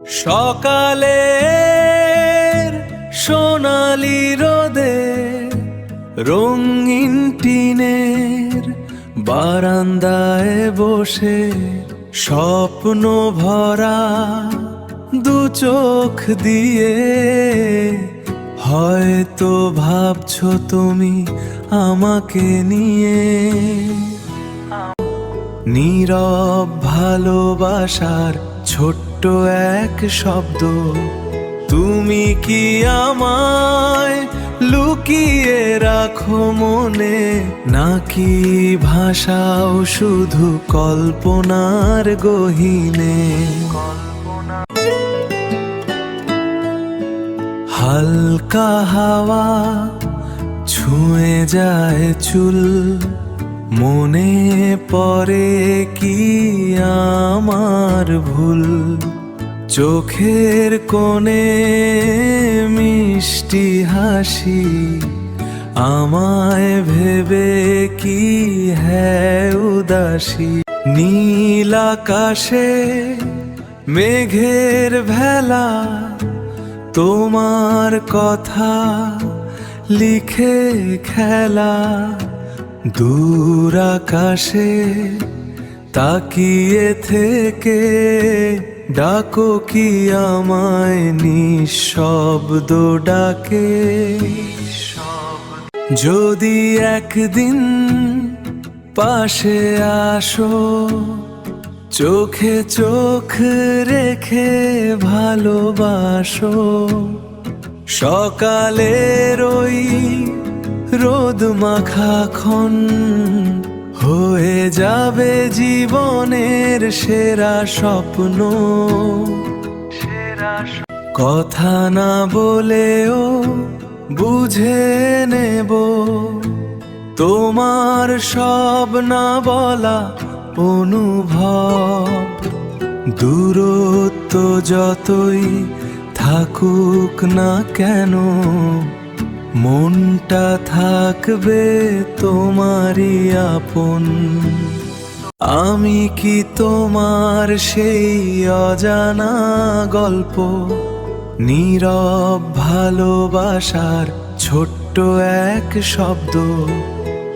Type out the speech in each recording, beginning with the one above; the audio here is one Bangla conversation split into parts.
সকালের সোনালি রোদে রঙিন টিনের বারান্দায় বসে স্বপ্ন ভরা দু চোখ দিয়ে হয়তো ভাবছো তুমি আমাকে নিয়ে। নীরব ভালোবাসার ছোট্ট এক শব্দ, তুমি কি আমায় লুকিয়ে রাখো মনে, নাকি ভাষাও শুধু কল্পনার গহীনে? হালকা হাওয়া ছুঁয়ে যায় চুল, মনে পড়ে কি আমার ভুল? চোখের কোণে মিষ্টি হাসি, আমায় ভেবে কি হ্যাঁ উদাসী? নীল আকাশে মেঘের ভেলা, তোমার কথা লিখে খেলা। দূর আকাশে তাকিয়ে থেকে ডাকো কি আমায় নিঃশব্দ ডাকে? যদি একদিন পাশে আসো, চোখে চোখ রেখে ভালোবাসো। সকালের ওই রোদ মাখাক্ষণ হয়ে যাবে জীবনের সেরা স্বপ্ন। কথা না বলেও বুঝে নেব তোমার সব না বলা অনুভব। দূরত্ব যতই থাকুক না কেন, মনটা থাকবে তোমারই আপন। আমি কি তোমার সেই অজানা গল্প, নীরব ভালোবাসার ছোট্ট এক শব্দ?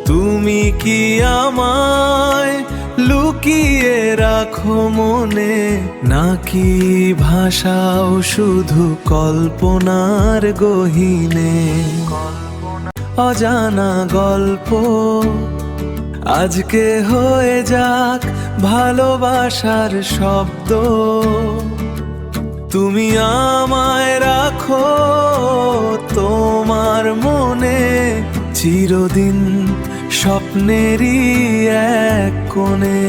তুমি কি আমায় লুকিয়ে রাখো মনে, নাকি ভাষাও শুধু কল্পনার গহীনে? অজানা গল্প আজকে হয়ে যাক ভালোবাসার শব্দ। তুমি আমায় রাখো তোমার মনে, চিরদিন স্বপ্নেরই এক কোণে।